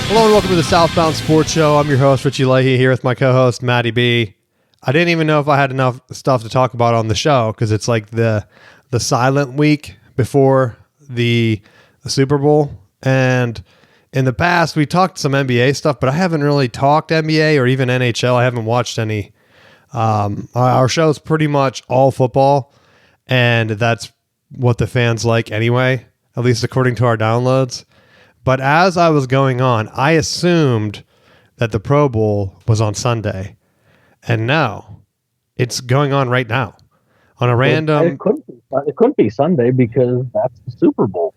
Hello and welcome to the Southbound Sports Show. I'm your host, Richie Leahy, here with my co-host, Maddie B. I didn't even know if I had enough stuff to talk about on the show because it's like the silent week before the Super Bowl. And in the past, we talked some NBA stuff, but I haven't really talked NBA or even NHL. I haven't watched any. Our show is pretty much all football, and that's what the fans like anyway, at least according to our downloads. But as I was going on, I assumed that the Pro Bowl was on Sunday. And no, it's going on right now on a random... It couldn't be Sunday because that's the Super Bowl.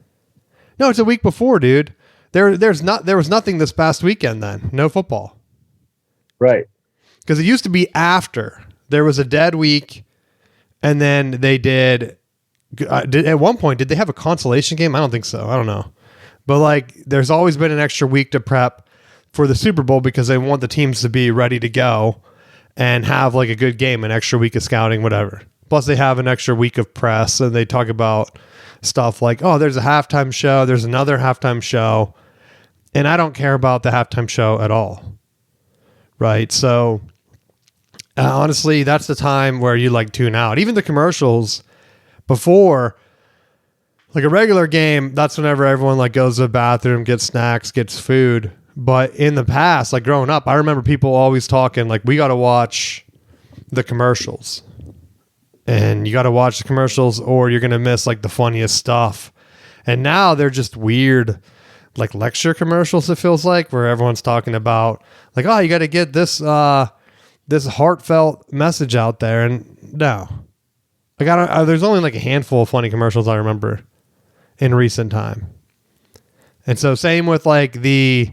No, it's a week before, dude. There was nothing this past weekend then. No football. Right. Because it used to be after. There was a dead week, and then they did at one point, did they have a consolation game? I don't think so. I don't know. But like, there's always been an extra week to prep for the Super Bowl because they want the teams to be ready to go and have like a good game, an extra week of scouting, whatever. Plus they have an extra week of press and they talk about stuff like, oh, there's a halftime show. There's another halftime show. And I don't care about the halftime show at all. Right. So honestly, that's the time where you like tune out. Even the commercials before, like a regular game, that's whenever everyone like goes to the bathroom, gets snacks, gets food. But in the past, like growing up, I remember people always talking like, we got to watch the commercials. And you got to watch the commercials or you're going to miss like the funniest stuff. And now they're just weird, like lecture commercials, it feels like, where everyone's talking about like, oh, you got to get this this heartfelt message out there. And no. There's only like a handful of funny commercials I remember in recent time. And so same with like the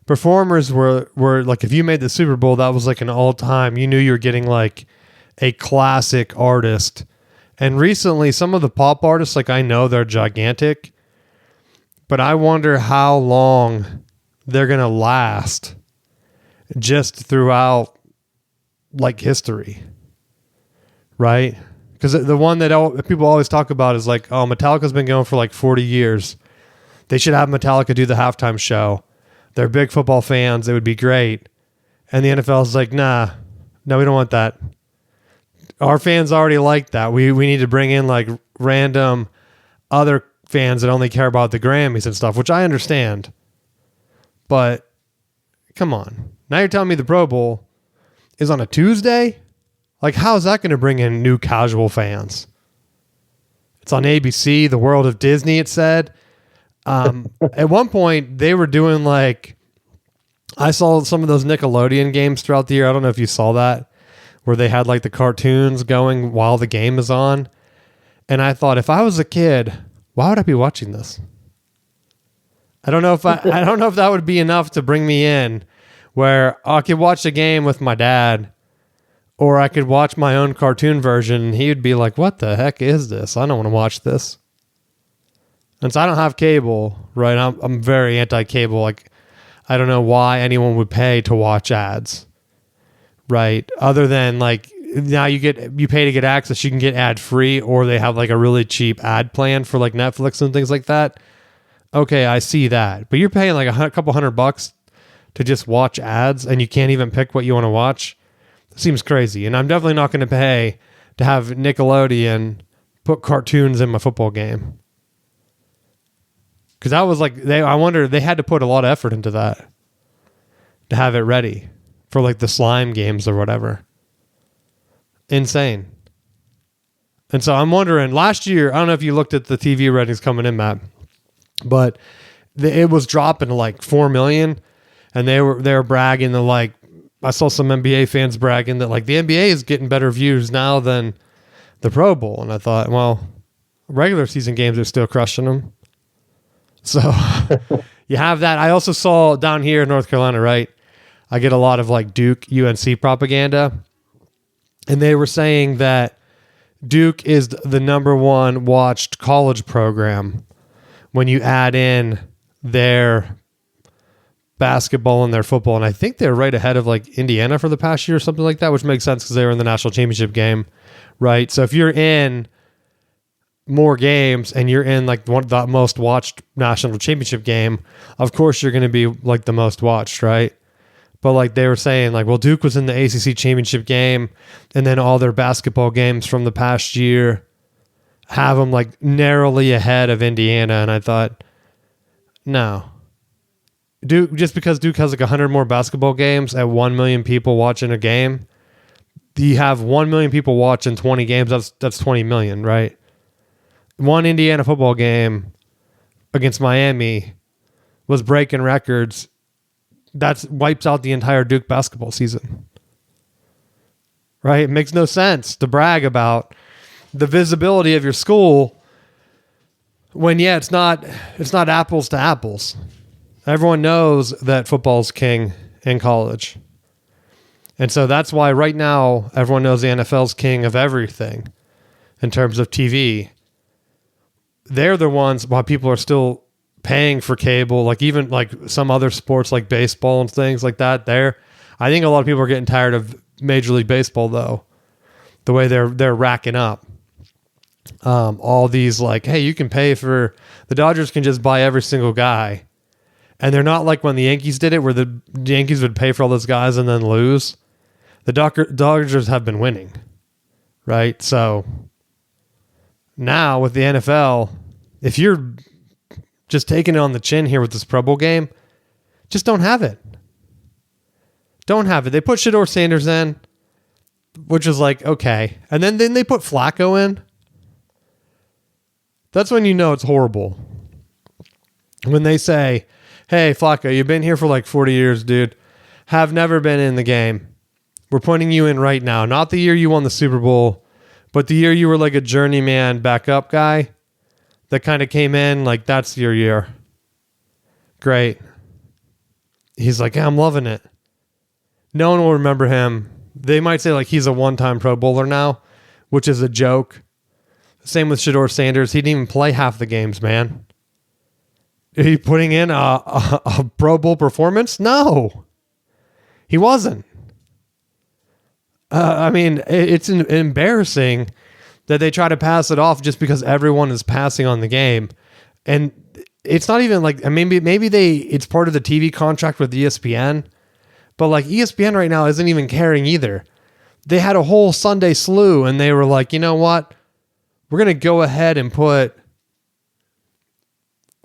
performers were like, if you made the Super Bowl, that was like an all time, you knew you were getting like a classic artist. And recently some of the pop artists, like I know they're gigantic, but I wonder how long they're going to last just throughout like history. Right? Because the one that people always talk about is like, oh, Metallica's been going for like 40 years. They should have Metallica do the halftime show. They're big football fans. It would be great. And the NFL is like, no, we don't want that. Our fans already like that. We need to bring in like random other fans that only care about the Grammys and stuff, which I understand. But come on. Now you're telling me the Pro Bowl is on a Tuesday? Like, how is that going to bring in new casual fans? It's on ABC, the world of Disney, it said. At one point, they were doing like, I saw some of those Nickelodeon games throughout the year. I don't know if you saw that, where they had like the cartoons going while the game is on. And I thought, if I was a kid, why would I be watching this? I don't know if that would be enough to bring me in, where I could watch the game with my dad. Or I could watch my own cartoon version and he would be like, what the heck is this? I don't want to watch this. And so I don't have cable, right? I'm very anti-cable. Like, I don't know why anyone would pay to watch ads, right? Other than like, now you pay to get access, you can get ad free, or they have like a really cheap ad plan for like Netflix and things like that. Okay, I see that. But you're paying like a couple $100 to just watch ads and you can't even pick what you want to watch. Seems crazy. And I'm definitely not going to pay to have Nickelodeon put cartoons in my football game. Because that was like, I wonder, they had to put a lot of effort into that to have it ready for like the slime games or whatever. Insane. And so I'm wondering, last year, I don't know if you looked at the TV ratings coming in, Matt, but it was dropping to like 4 million. And they were bragging that like, I saw some NBA fans bragging that like the NBA is getting better views now than the Pro Bowl. And I thought, well, regular season games are still crushing them. So you have that. I also saw down here in North Carolina, right? I get a lot of like Duke UNC propaganda. And they were saying that Duke is the number one watched college program when you add in their basketball and their football. And I think they're right ahead of like Indiana for the past year or something like that, which makes sense because they were in the national championship game, right? So if you're in more games and you're in like one of the most watched national championship game, of course you're going to be like the most watched, right? But like they were saying, like, well, Duke was in the ACC championship game, and then all their basketball games from the past year have them like narrowly ahead of Indiana. And I thought, no, Duke, just because Duke has like 100 more basketball games at 1 million people watching a game, you have 1 million people watching 20 games. That's 20 million, right? One Indiana football game against Miami was breaking records. That wipes out the entire Duke basketball season, right? It makes no sense to brag about the visibility of your school when, yeah, it's not apples to apples. Everyone knows that football's king in college. And so that's why right now everyone knows the NFL's king of everything in terms of TV. They're the ones why people are still paying for cable, like even like some other sports like baseball and things like that. I think a lot of people are getting tired of Major League Baseball though, the way they're racking up all these like, hey, you can pay for the Dodgers can just buy every single guy, and they're not like when the Yankees did it, where the Yankees would pay for all those guys and then lose. The Dodgers have been winning, right? So now with the NFL, if you're just taking it on the chin here with this Pro Bowl game, just don't have it. Don't have it. They put Shedeur Sanders in, which is like, okay. And then they put Flacco in. That's when you know it's horrible. When they say, hey, Flacco, you've been here for like 40 years, dude. Have never been in the game. We're putting you in right now. Not the year you won the Super Bowl, but the year you were like a journeyman backup guy that kind of came in, like, that's your year. Great. He's like, yeah, I'm loving it. No one will remember him. They might say, like, he's a one-time Pro Bowler now, which is a joke. Same with Shedeur Sanders. He didn't even play half the games, man. Are you putting in a Pro Bowl performance? No. He wasn't. I mean, it's embarrassing that they try to pass it off just because everyone is passing on the game. And it's not even like, maybe it's part of the TV contract with ESPN, but like ESPN right now isn't even caring either. They had a whole Sunday slew and they were like, you know what? We're going to go ahead and put,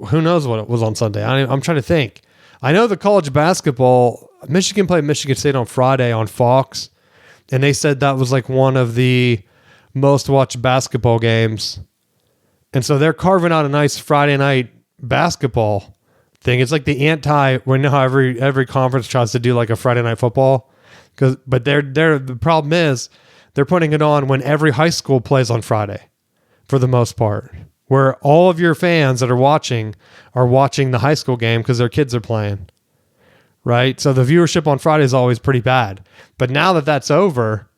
who knows what it was on Sunday. I'm trying to think. I know the college basketball, Michigan played Michigan State on Friday on Fox, and they said that was like one of the most watched basketball games. And so they're carving out a nice Friday night basketball thing. It's like the when now every conference tries to do like a Friday night football. But the problem is they're putting it on when every high school plays on Friday for the most part, where all of your fans that are watching the high school game because their kids are playing. Right? So the viewership on Friday is always pretty bad. But now that that's over,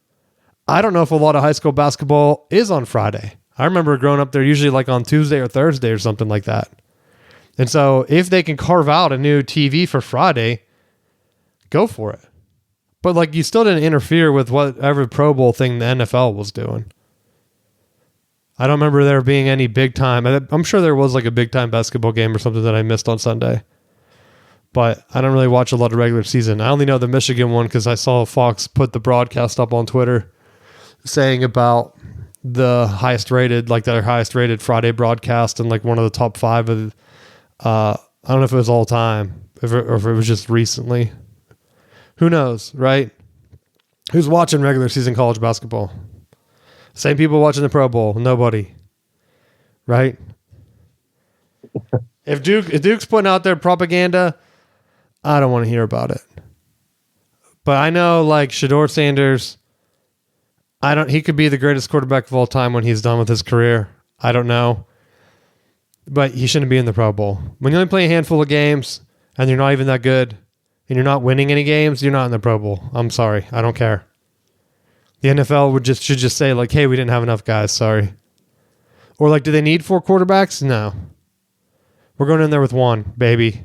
I don't know if a lot of high school basketball is on Friday. I remember growing up there usually like on Tuesday or Thursday or something like that. And so if they can carve out a new TV for Friday, go for it. But like you still didn't interfere with whatever Pro Bowl thing the NFL was doing. I don't remember there being any big time. I'm sure there was like a big time basketball game or something that I missed on Sunday. But I don't really watch a lot of regular season. I only know the Michigan one because I saw Fox put the broadcast up on Twitter saying about the highest rated Friday broadcast and like one of the top 5 of, I don't know if it was all time or if it was just recently. Who knows, right? Who's watching regular season college basketball? Same people watching the Pro Bowl. Nobody, right? If Duke's putting out their propaganda, I don't want to hear about it. But I know like Shedeur Sanders, he could be the greatest quarterback of all time when he's done with his career. I don't know. But he shouldn't be in the Pro Bowl. When you only play a handful of games and you're not even that good and you're not winning any games, you're not in the Pro Bowl. I'm sorry. I don't care. The NFL should just say like, hey, we didn't have enough guys. Sorry. Or like, do they need 4 quarterbacks? No. We're going in there with 1, baby.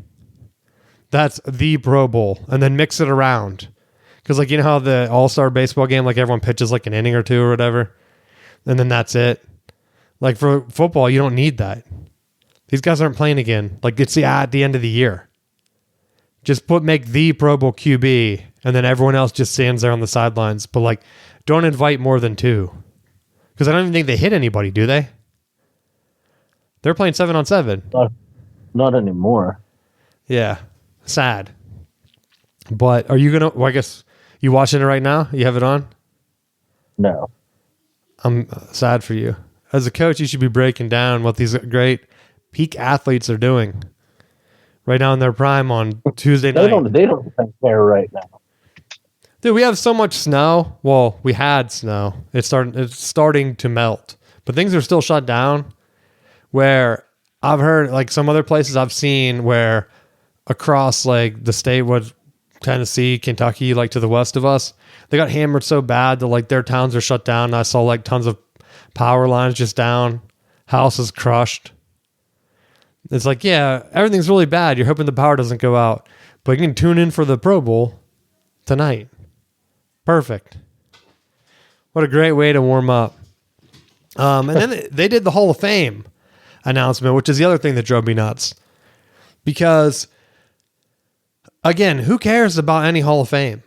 That's the Pro Bowl. And then mix it around. Because like, you know how the All-Star baseball game, like everyone pitches like an inning or 2 or whatever. And then that's it. Like for football, you don't need that. These guys aren't playing again. Like it's at the end of the year. Just make the Pro Bowl QB, and then everyone else just stands there on the sidelines. But like, don't invite more than 2, because I don't even think they hit anybody, do they? They're playing 7-on-7. Not anymore. Yeah, sad. But are you gonna? Well, I guess you watching it right now. You have it on. No. I'm sad for you. As a coach, you should be breaking down what these great peak athletes are doing right now in their prime on Tuesday night. They don't care right now. Dude, we have so much snow. Well, we had snow. It's starting to melt, but things are still shut down. Where I've heard, like some other places I've seen, where across like the state, what Tennessee, Kentucky, like to the west of us, they got hammered so bad that like their towns are shut down. And I saw like tons of power lines just down, houses crushed. It's like, yeah, everything's really bad. You're hoping the power doesn't go out, but you can tune in for the Pro Bowl tonight. Perfect. What a great way to warm up. And then they did the Hall of Fame announcement, which is the other thing that drove me nuts. Because, again, who cares about any Hall of Fame?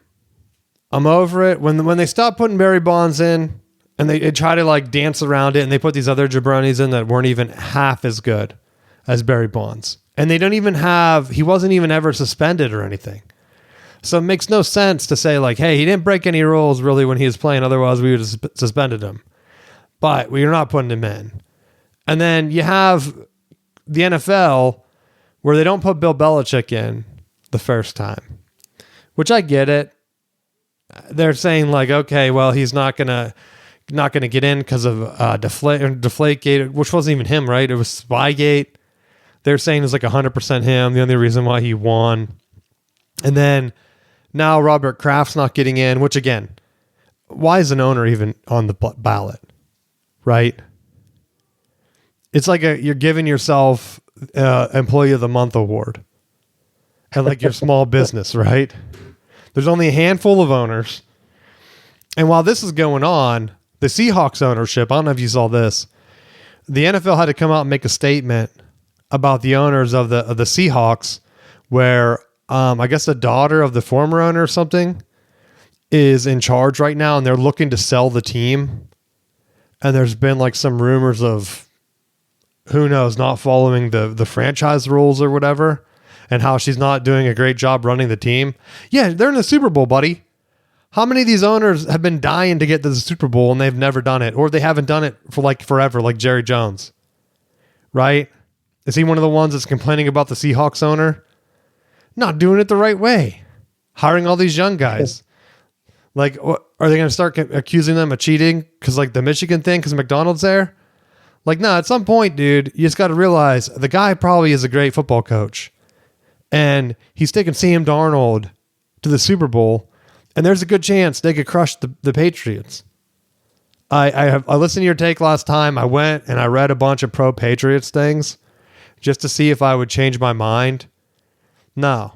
I'm over it. When they stopped putting Barry Bonds in, and they try to like dance around it, and they put these other jabronis in that weren't even half as good as Barry Bonds. And they don't even he wasn't even ever suspended or anything. So it makes no sense to say like, hey, he didn't break any rules really when he was playing. Otherwise we would have suspended him. But we're not putting him in. And then you have the NFL where they don't put Bill Belichick in the first time, which I get it. They're saying like, okay, well, he's not gonna get in because of Deflategate, which wasn't even him, right? It was Spygate. They're saying it's like 100% him. The only reason why he won. And then now Robert Kraft's not getting in, which again, why is an owner even on the ballot? Right? It's like you're giving yourself Employee of the Month award at like your small business, right? There's only a handful of owners. And while this is going on, the Seahawks ownership, I don't know if you saw this, the NFL had to come out and make a statement about the owners of the Seahawks, where I guess the daughter of the former owner or something is in charge right now, and they're looking to sell the team. And there's been like some rumors of, who knows, not following the franchise rules or whatever, and how she's not doing a great job running the team. Yeah, they're in the Super Bowl, buddy. How many of these owners have been dying to get to the Super Bowl and they've never done it, or they haven't done it for like forever, like Jerry Jones, right? Is he one of the ones that's complaining about the Seahawks owner not doing it the right way, hiring all these young guys? Like, what, are they going to start accusing them of cheating because like the Michigan thing, because McDonald's there? Like, no, at some point, dude, you just got to realize the guy probably is a great football coach, and he's taking Sam Darnold to the Super Bowl, and there's a good chance they could crush the Patriots. I listened to your take last time. I went and I read a bunch of pro Patriots things just to see if I would change my mind. No,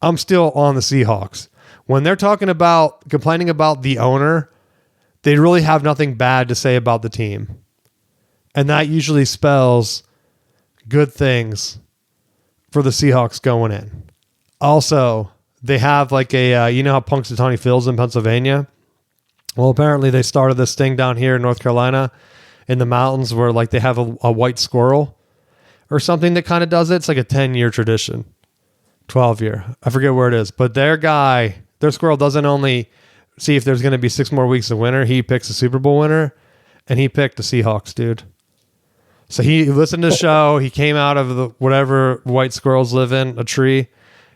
I'm still on the Seahawks. When they're complaining about the owner, they really have nothing bad to say about the team. And that usually spells good things for the Seahawks going in. Also, they have like you know how Punxsutawney Phil's in Pennsylvania? Well, apparently they started this thing down here in North Carolina in the mountains where like they have a white squirrel or something that kind of does it. It's like a 10-year tradition, 12-year. I forget where it is. But their squirrel doesn't only see if there's going to be 6 more weeks of winter. He picks a Super Bowl winner, and he picked the Seahawks, dude. So he listened to the show. He came out of whatever white squirrels live in, a tree.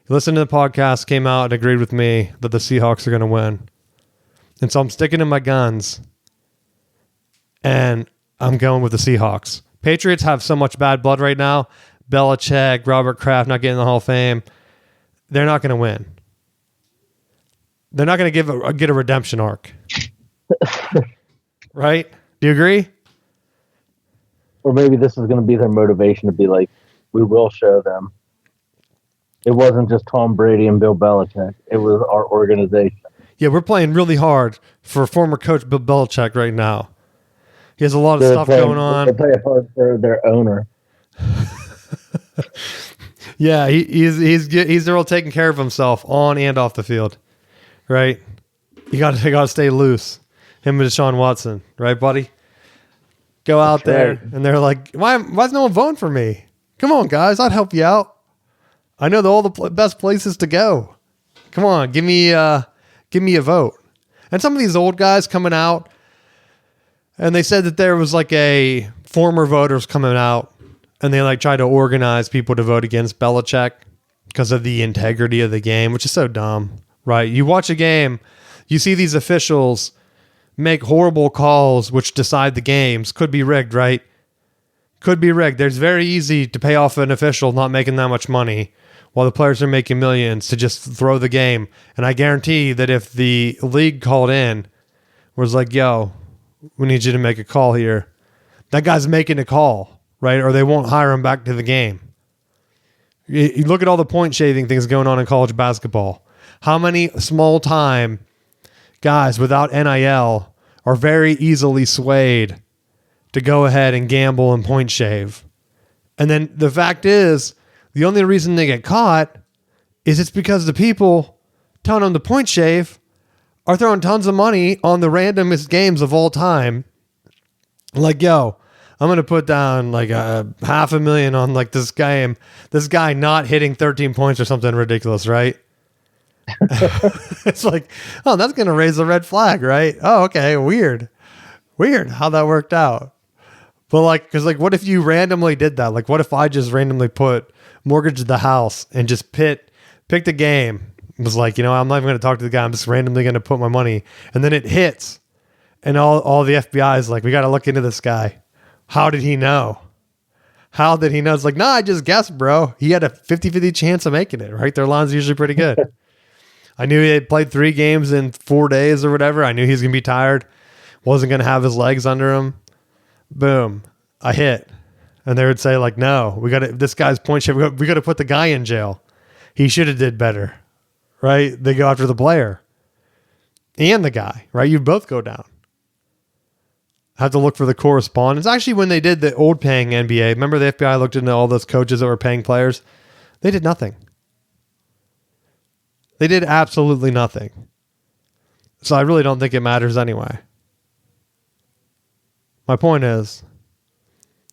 He listened to the podcast, came out and agreed with me that the Seahawks are going to win. And so I'm sticking to my guns, and I'm going with the Seahawks. Patriots have so much bad blood right now. Belichick, Robert Kraft not getting the Hall of Fame. They're not going to win. They're not going to get a redemption arc. Right? Do you agree? Or maybe this is going to be their motivation to be like, we will show them. It wasn't just Tom Brady and Bill Belichick. It was our organization. Yeah, we're playing really hard for former coach Bill Belichick right now. He has a lot of stuff going on. They play hard for their owner. Yeah, he's real taking care of himself on and off the field, right? You got to stay loose. Him and Deshaun Watson, right, buddy? Go out there, and they're like, why's no one voting for me? Come on, guys, I'd help you out. I know all the best places to go. Come on, give me a vote. And some of these old guys coming out, and they said that there was like a former voters coming out, and they like try to organize people to vote against Belichick because of the integrity of the game, which is so dumb, right? You watch a game, you see these officials make horrible calls which decide the games. Could be rigged, right? Could be rigged. There's very easy to pay off an official not making that much money while the players are making millions to just throw the game. And I guarantee that if the league called in, was like, yo, we need you to make a call here, that guy's making a call, right? Or they won't hire him back to the game. You look at all the point shaving things going on in college basketball. How many small time guys without NIL are very easily swayed to go ahead and gamble and point shave? And then the fact is, the only reason they get caught is it's because the people telling them to point shave are throwing tons of money on the randomest games of all time. Like, yo, I'm going to put down like $500,000 on like this guy not hitting 13 points or something ridiculous, right? It's like, oh, that's going to raise a red flag, right? Oh, okay. Weird how that worked out. But like, cause like, what if you randomly did that? Like, what if I just randomly mortgage the house and just picked a game? It was like, I'm not even going to talk to the guy. I'm just randomly going to put my money, and then it hits, and all the FBI is like, we got to look into this guy. How did he know? It's like, no, I just guessed, bro. He had a 50-50 chance of making it, right? Their line's usually pretty good. I knew he had played 3 games in 4 days or whatever. I knew he was going to be tired. Wasn't going to have his legs under him. Boom. I hit. And they would say like, no, this guy's point shave. We got to put the guy in jail. He should have did better, right? They go after the player and the guy, right? You both go down. Have to look for the correspondence. Actually, when they did the old paying NBA, remember the FBI looked into all those coaches that were paying players? They did nothing. They did absolutely nothing. So I really don't think it matters anyway. My point is,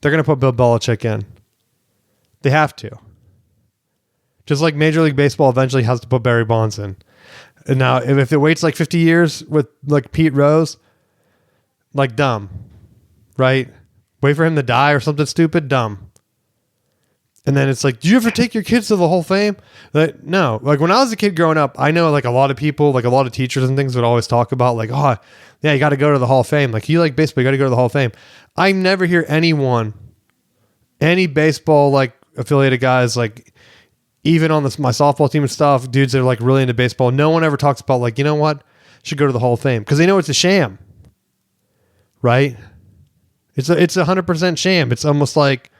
they're going to put Bill Belichick in. They have to. Just like Major League Baseball eventually has to put Barry Bonds in. And now, if it waits like 50 years with like Pete Rose, like dumb, right? Wait for him to die or something stupid, dumb. And then it's like, do you ever take your kids to the Hall of Fame? Like, no. Like when I was a kid growing up, I know like a lot of people, like a lot of teachers and things would always talk about like, oh, yeah, you got to go to the Hall of Fame. Like you like baseball, you got to go to the Hall of Fame. I never hear any baseball like affiliated guys, like even on my softball team and stuff, dudes that are like really into baseball. No one ever talks about like, you know what? Should go to the Hall of Fame because they know it's a sham, right? It's 100% sham. It's almost like,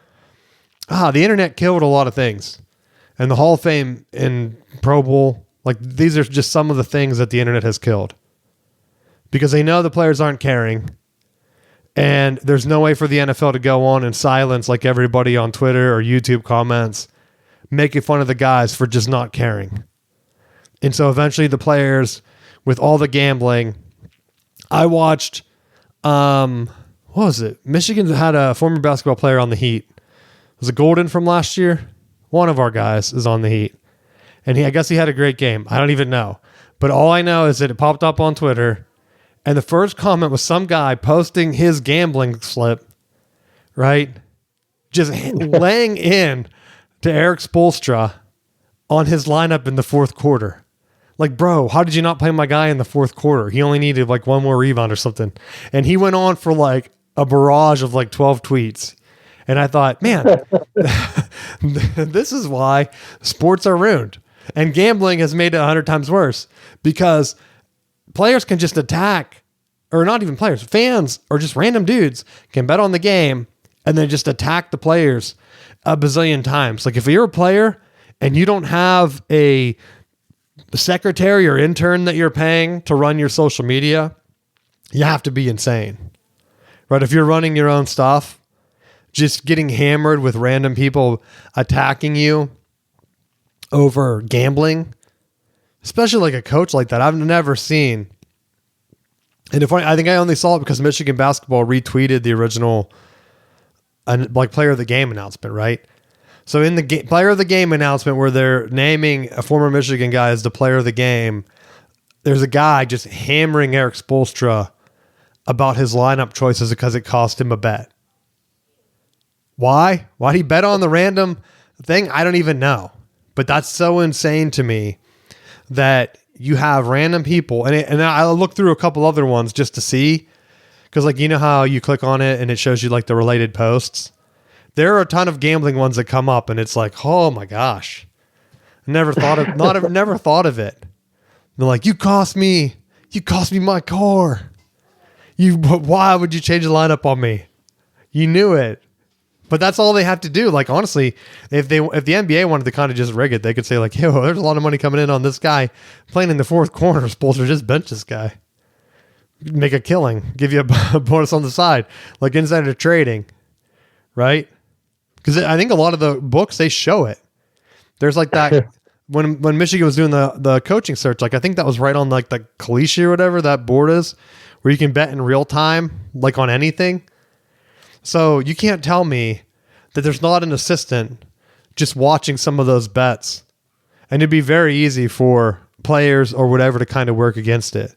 the internet killed a lot of things. And the Hall of Fame and Pro Bowl, like these are just some of the things that the internet has killed. Because they know the players aren't caring. And there's no way for the NFL to go on in silence like everybody on Twitter or YouTube comments, making fun of the guys for just not caring. And so eventually the players, with all the gambling, I watched, what was it? Michigan had a former basketball player on the Heat. Was it Golden from last year? One of our guys is on the Heat. And I guess he had a great game. I don't even know. But all I know is that it popped up on Twitter. And the first comment was some guy posting his gambling slip, right? Just laying in to Eric Spoelstra on his lineup in the fourth quarter. Like, bro, how did you not play my guy in the fourth quarter? He only needed like one more rebound or something. And he went on for like a barrage of like 12 tweets. And I thought, man, this is why sports are ruined. And gambling has made it 100 times worse because players can just attack, or not even players, fans or just random dudes can bet on the game and then just attack the players a bazillion times. Like if you're a player and you don't have a secretary or intern that you're paying to run your social media, you have to be insane. right? If you're running your own stuff, just getting hammered with random people attacking you over gambling, especially like a coach like that, I've never seen. And I think I only saw it because Michigan basketball retweeted the original like player of the game announcement, right? So in the player of the game announcement where they're naming a former Michigan guy as the player of the game, there's a guy just hammering Eric Spoelstra about his lineup choices because it cost him a bet. Why? Why'd he bet on the random thing? I don't even know. But that's so insane to me that you have random people. And I looked through a couple other ones just to see. Because like, you know how you click on it and it shows you like the related posts? There are a ton of gambling ones that come up and it's like, oh my gosh. Never thought of it. They're like, you cost me my core. Why would you change the lineup on me? You knew it. But that's all they have to do. Like, honestly, if the NBA wanted to kind of just rig it, they could say like, yo, there's a lot of money coming in on this guy playing in the fourth corner. Spoelstra, just bench this guy. Make a killing. Give you a bonus on the side. Like insider trading. Right? Because I think a lot of the books, they show it. There's like that... When Michigan was doing the coaching search, like I think that was right on like the Kalishi or whatever that board is, where you can bet in real time, like on anything. So you can't tell me that there's not an assistant just watching some of those bets. And it'd be very easy for players or whatever to kind of work against it.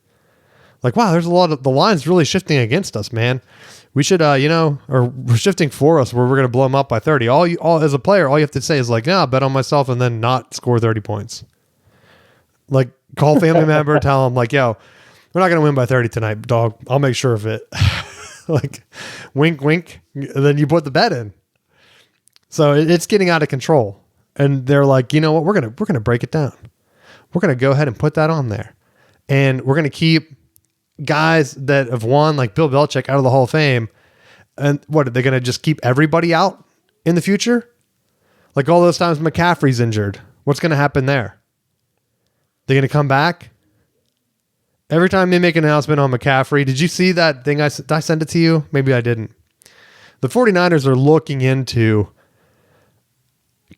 Like, wow, there's a lot of the line's really shifting against us, man. We should, or we're shifting for us where we're going to blow them up by 30. As a player, all you have to say is like, nah, bet on myself and then not score 30 points. Like, call family member, tell them like, yo, we're not going to win by 30 tonight, dog. I'll make sure of it. Like, wink, wink. And then you put the bet in. So it's getting out of control. And they're like, you know what? We're going to break it down. We're going to go ahead and put that on there. And we're going to keep guys that have won, like Bill Belichick, out of the Hall of Fame. And what, are they going to just keep everybody out in the future? Like all those times McCaffrey's injured. What's going to happen there? They're going to come back? Every time they make an announcement on McCaffrey, did you see that thing? Did I send it to you? Maybe I didn't. The 49ers are looking into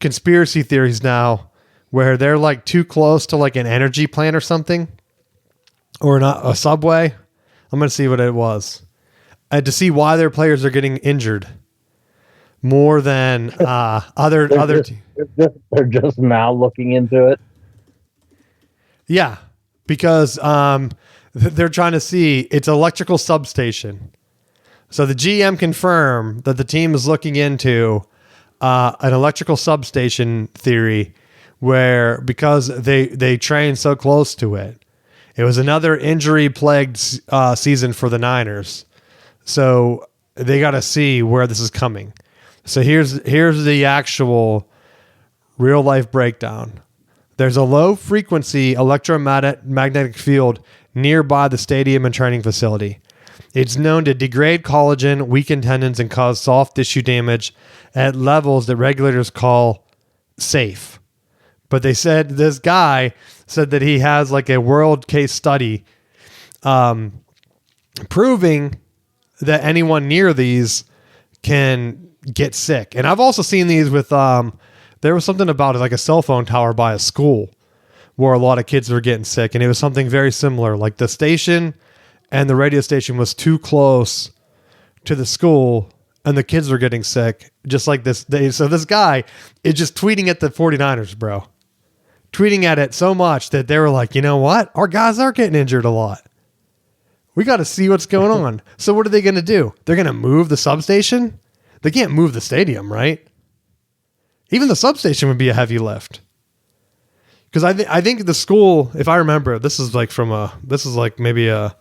conspiracy theories now where they're like too close to like an energy plant or something. Or not a subway. I'm going to see what it was. To see why their players are getting injured more than other they're just now looking into it. Yeah, because they're trying to see it's electrical substation. So the GM confirmed that the team is looking into an electrical substation theory where because they train so close to it. It was another injury-plagued season for the Niners. So they got to see where this is coming. So here's the actual real-life breakdown. There's a low-frequency electromagnetic field nearby the stadium and training facility. It's known to degrade collagen, weaken tendons, and cause soft tissue damage at levels that regulators call safe. But they said this guy said that he has like a world case study proving that anyone near these can get sick. And I've also seen these with, there was something about it, like a cell phone tower by a school where a lot of kids were getting sick. And it was something very similar. Like the station and the radio station was too close to the school and the kids were getting sick. Just like this. So this guy is just tweeting at the 49ers, bro. Tweeting at it so much that they were like, you know what? Our guys are getting injured a lot. We got to see what's going on. So what are they going to do? They're going to move the substation? They can't move the stadium, right? Even the substation would be a heavy lift. Because I think the school, if I remember, this is like maybe when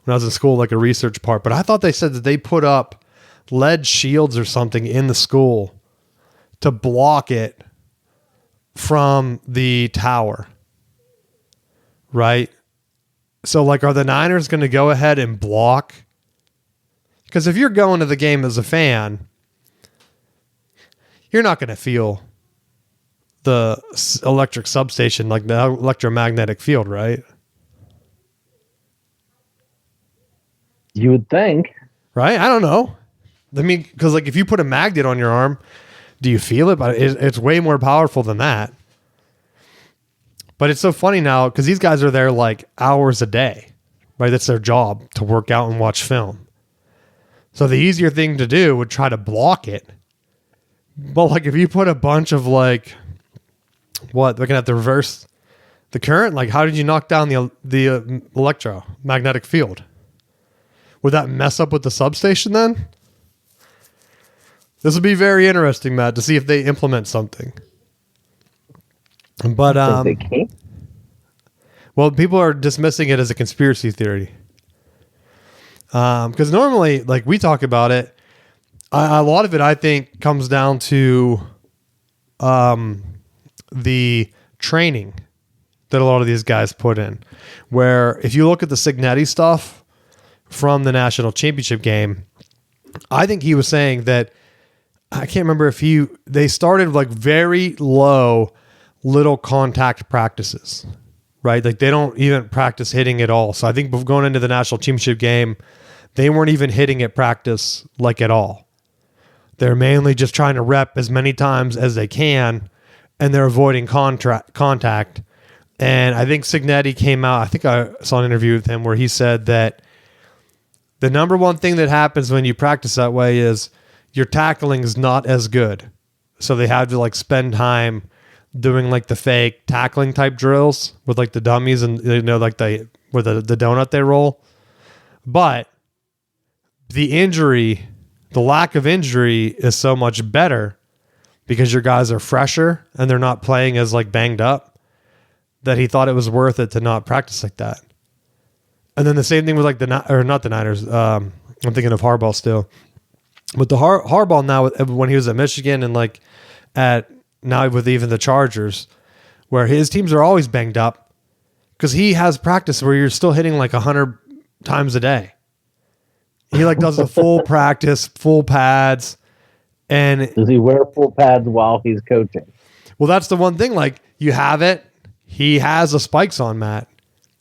I was in school, like a research part, but I thought they said that they put up lead shields or something in the school to block it from the tower, right? So like, are the Niners going to go ahead and block? Because if you're going to the game as a fan, you're not going to feel the electric substation, like the electromagnetic field, right? You would think. right? I don't know. I mean, because like if you put a magnet on your arm, do you feel it? But it's way more powerful than that. But it's so funny now because these guys are there like hours a day, right? That's their job, to work out and watch film. So the easier thing to do would try to block it. But like if you put a bunch of like, what, they're going to have to reverse the current? Like how did you knock down the electromagnetic field? Would that mess up with the substation then? This would be very interesting, Matt, to see if they implement something. But they can't. Well, people are dismissing it as a conspiracy theory. Because normally, like we talk about it, a lot of it I think comes down to the training that a lot of these guys put in. Where if you look at the Cignetti stuff from the national championship game, I think he was saying that, I can't remember if they started like very low, little contact practices, right? Like they don't even practice hitting at all. So I think going into the national championship game, they weren't even hitting at practice like at all. They're mainly just trying to rep as many times as they can, and they're avoiding contact. And I think Cignetti came out, I think I saw an interview with him where he said that the number one thing that happens when you practice that way is your tackling is not as good. So they have to like spend time doing like the fake tackling type drills with like the dummies and, you know, like with the donut they roll. But the lack of injury is so much better because your guys are fresher and they're not playing as like banged up, that he thought it was worth it to not practice like that. And then the same thing with like not the Niners. I'm thinking of Harbaugh still. But the Harbaugh now, when he was at Michigan and like now with even the Chargers, where his teams are always banged up because he has practice where you're still hitting like 100 times a day. He like does a full practice, full pads. And does he wear full pads while he's coaching? Well, that's the one thing. Like you have it. He has the spikes on, Matt.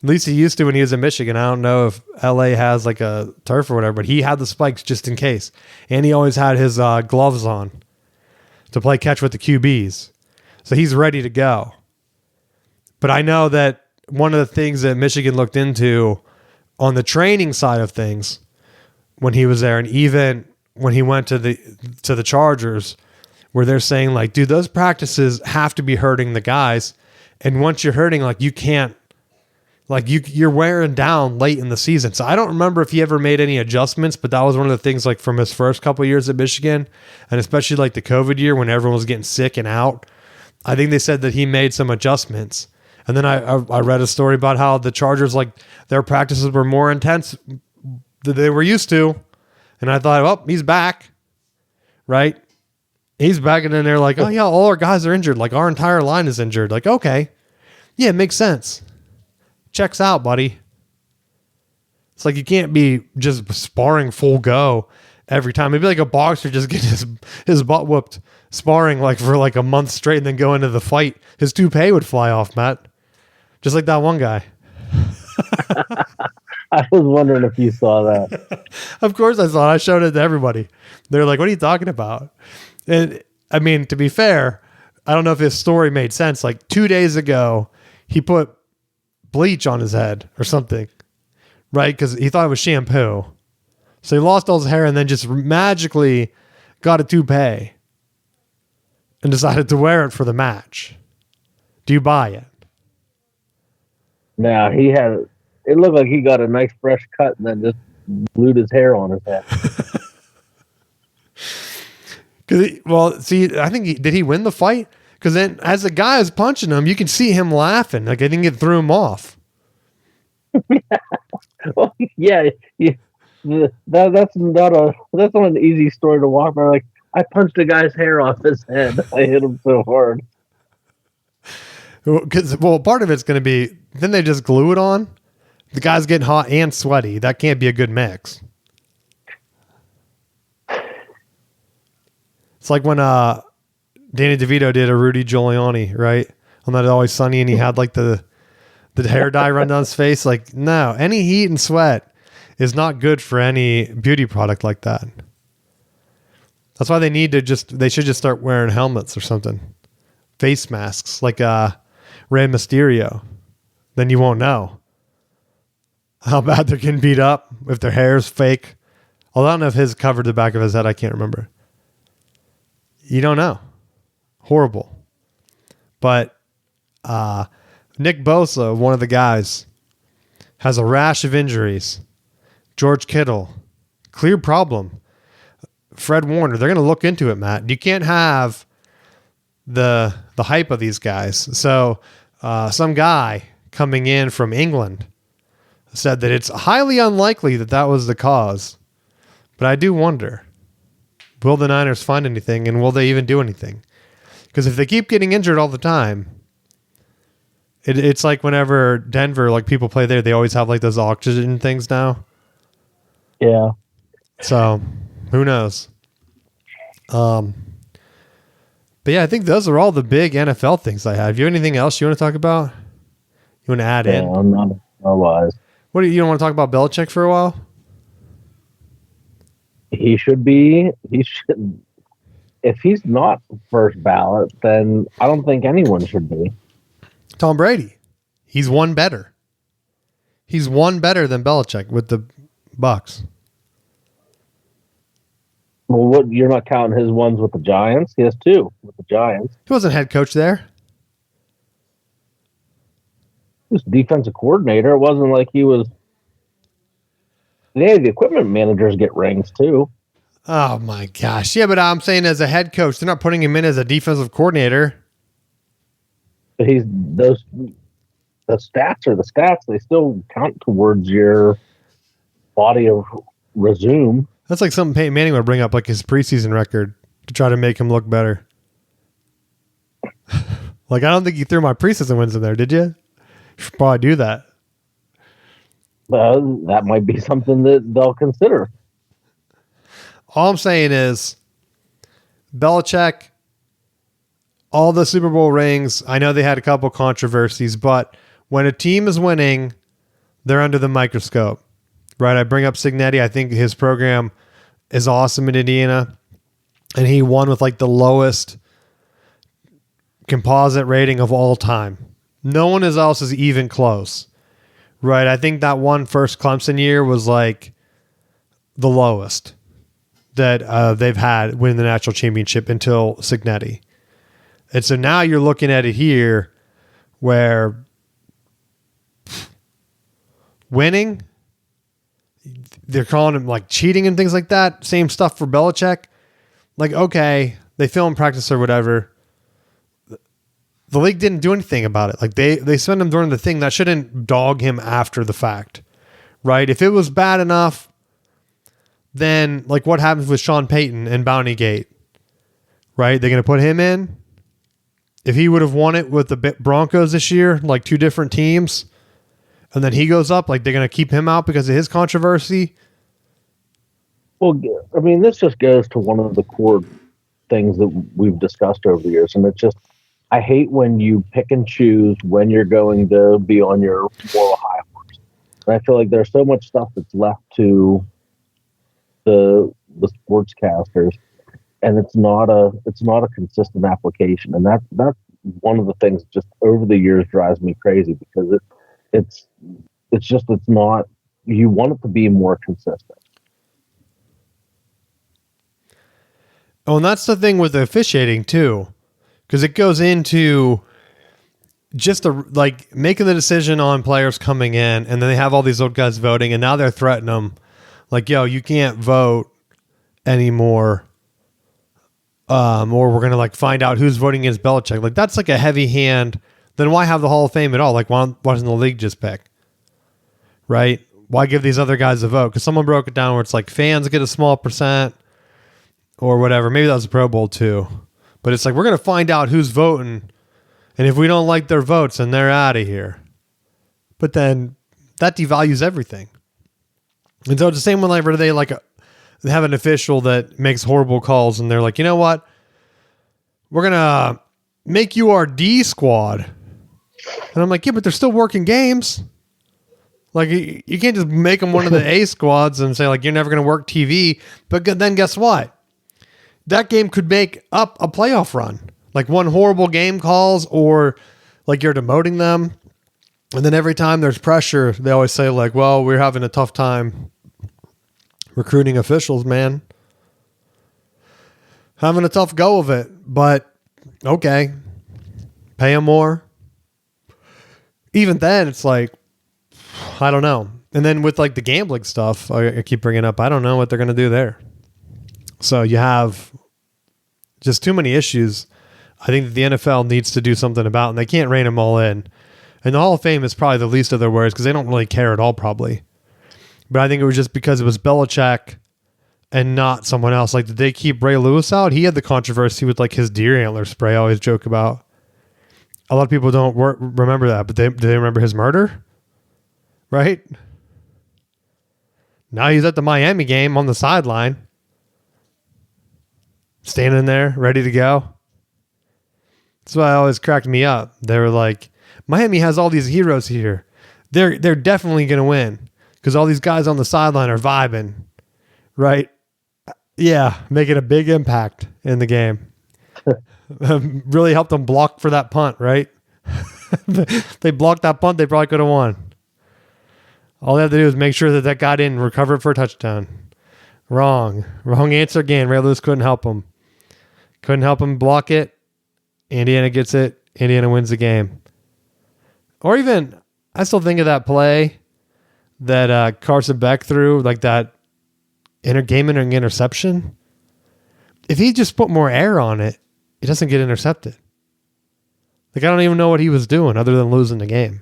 At least he used to when he was in Michigan. I don't know if LA has like a turf or whatever, but he had the spikes just in case. And he always had his gloves on to play catch with the QBs. So he's ready to go. But I know that one of the things that Michigan looked into on the training side of things when he was there, and even when he went to the Chargers, where they're saying like, dude, those practices have to be hurting the guys. And once you're hurting, like you can't, like you're wearing down late in the season. So I don't remember if he ever made any adjustments, but that was one of the things like from his first couple of years at Michigan, and especially like the COVID year when everyone was getting sick and out. I think they said that he made some adjustments. And then I read a story about how the Chargers, like their practices were more intense than they were used to. And I thought, well, he's back, right? He's back, and then they're like, oh yeah, all our guys are injured. Like our entire line is injured. Like, okay. Yeah, it makes sense. Checks out, buddy. It's like you can't be just sparring full go every time. Maybe like a boxer just getting his butt whooped sparring like for like a month straight and then go into the fight. His toupee would fly off, Matt. Just like that one guy. I was wondering if you saw that. Of course I saw it. I showed it to everybody. They're like, what are you talking about? And I mean, to be fair, I don't know if his story made sense. Like 2 days ago, he put bleach on his head or something, right? Because he thought it was shampoo. So he lost all his hair and then just magically got a toupee and decided to wear it for the match. Do you buy it? No, it looked like he got a nice fresh cut and then just glued his hair on his head. I think did he win the fight? Because then as the guy is punching him, you can see him laughing. Like I think it threw him off. Well, yeah. That's not an easy story to walk by. Like I punched a guy's hair off his head. I hit him so hard. Well, part of it's going to be, then they just glue it on. The guy's getting hot and sweaty. That can't be a good mix. It's like when Danny DeVito did a Rudy Giuliani, right? On That Always Sunny, and he had like the hair dye run down his face. Like, no, any heat and sweat is not good for any beauty product like that. That's why they should just start wearing helmets or something. Face masks like Rey Mysterio. Then you won't know how bad they're getting beat up if their hair is fake. Although I don't know if his covered the back of his head. I can't remember. You don't know. Horrible. But Nick Bosa, one of the guys, has a rash of injuries. George Kittle, clear problem. Fred Warner, they're going to look into it, Matt. You can't have the hype of these guys. So some guy coming in from England said that it's highly unlikely that was the cause. But I do wonder, will the Niners find anything, and will they even do anything? Because if they keep getting injured all the time, it's like whenever Denver, like people play there, they always have like those oxygen things now. Yeah. So who knows? But yeah, I think those are all the big NFL things I have. You have anything else you want to talk about? You want to add in? I'm not otherwise. What you don't want to talk about Belichick for a while? He should be. He should. If he's not first ballot, then I don't think anyone should be. Tom Brady. He's one better. He's one better than Belichick with the Bucs. Well, what, you're not counting his ones with the Giants? He has 2 with the Giants. He wasn't head coach there. He was defensive coordinator. It wasn't like he was. Yeah, the equipment managers get rings too. Oh my gosh. Yeah, but I'm saying as a head coach, they're not putting him in as a defensive coordinator. But those stats are the stats. They still count towards your body of resume. That's like something Peyton Manning would bring up, like his preseason record, to try to make him look better. Like, I don't think you threw my preseason wins in there, did you? You should probably do that. That might be something that they'll consider. All I'm saying is, Belichick, all the Super Bowl rings, I know they had a couple controversies, but when a team is winning, they're under the microscope, right? I bring up Cignetti. I think his program is awesome in Indiana, and he won with like the lowest composite rating of all time. No one else is even close, right? I think that one first Clemson year was like the lowest that they've had winning the national championship until Cignetti. And so now you're looking at it here where winning, they're calling him like cheating and things like that. Same stuff for Belichick. Like, okay, they film practice or whatever. The league didn't do anything about it. Like they sent him during the thing. That shouldn't dog him after the fact, right? If it was bad enough, then like what happens with Sean Payton and Bounty Gate, right? They're going to put him in. If he would have won it with the Broncos this year, like 2 different teams, and then he goes up, like they're going to keep him out because of his controversy. Well, I mean, this just goes to one of the core things that we've discussed over the years. And it's just, I hate when you pick and choose when you're going to be on your moral high horse. And I feel like there's so much stuff that's left to the sportscasters, and it's not a consistent application. And that's one of the things that just over the years drives me crazy, because it's not, you want it to be more consistent. Oh, and that's the thing with the officiating too, because it goes into just like making the decision on players coming in, and then they have all these old guys voting, and now they're threatening them like, yo, you can't vote anymore. Or we're going to like find out who's voting against Belichick. Like that's like a heavy hand. Then why have the Hall of Fame at all? Like why doesn't the league just pick? Right? Why give these other guys a vote? Because someone broke it down where it's like fans get a small percent or whatever. Maybe that was a Pro Bowl too. But it's like, we're going to find out who's voting. And if we don't like their votes, then they're out of here. But then that devalues everything. And so it's the same whenever they have an official that makes horrible calls and they're like, you know what? We're going to make you our D squad. And I'm like, yeah, but they're still working games. Like, you can't just make him one of the A squads and say, like, you're never going to work TV. But then guess what? That game could make up a playoff run. Like, one horrible game calls, or like you're demoting them. And then every time there's pressure, they always say, like, well, we're having a tough time recruiting officials, man. Having a tough go of it. But, okay. Pay them more. Even then, it's like, I don't know. And then with like the gambling stuff, I keep bringing up, I don't know what they're going to do there. So you have just too many issues. I think that the NFL needs to do something about, and they can't rein them all in. And the Hall of Fame is probably the least of their worries because they don't really care at all, probably. But I think it was just because it was Belichick and not someone else. Like, did they keep Ray Lewis out? He had the controversy with like his deer antler spray. I always joke about. A lot of people don't remember that, but do they remember his murder? Right? Now he's at the Miami game on the sideline. Standing there, ready to go. That's why it always cracked me up. They were like, Miami has all these heroes here. They're definitely going to win because all these guys on the sideline are vibing. Right? Yeah, making a big impact in the game. Really helped them block for that punt, right? They blocked that punt, they probably could have won. All they have to do is make sure that got in, recovered for a touchdown. Wrong answer again. Ray Lewis couldn't help him. Couldn't help him block it. Indiana gets it. Indiana wins the game. Or even, I still think of that play that Carson Beck threw, like that game-ending interception. If he just put more air on it, it doesn't get intercepted. Like, I don't even know what he was doing other than losing the game.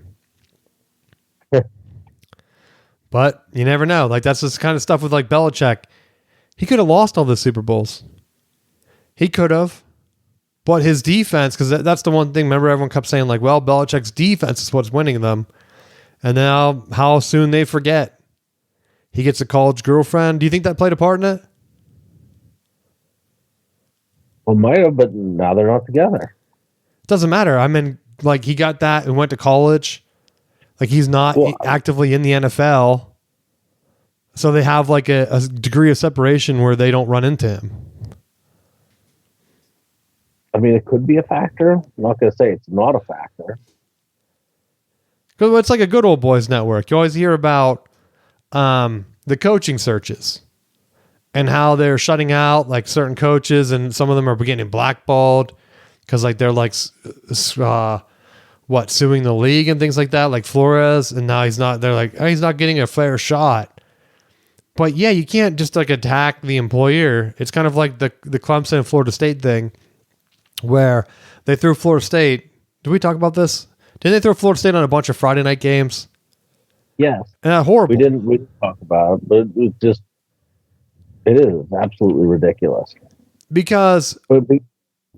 But you never know. Like, that's this kind of stuff with like Belichick. He could have lost all the Super Bowls. He could have. But his defense, because that's the one thing, remember everyone kept saying like, well, Belichick's defense is what's winning them. And now how soon they forget. He gets a college girlfriend. Do you think that played a part in it? Well, might have, but now they're not together. Doesn't matter. I mean, like, he got that and went to college. Like, he's not actively in the NFL. So they have like a degree of separation where they don't run into him. I mean, it could be a factor. I'm not going to say it's not a factor. Because it's like a good old boys network. You always hear about the coaching searches and how they're shutting out like certain coaches, and some of them are getting blackballed because like they're like suing the league and things like that, like Flores, and now he's not. They're like, oh, he's not getting a fair shot. But yeah, you can't just like attack the employer. It's kind of like the Clemson and Florida State thing, where they threw Florida State. Did we talk about this? Didn't they throw Florida State on a bunch of Friday night games? Yes. Horrible. We didn't talk about it, but it is absolutely ridiculous. Because I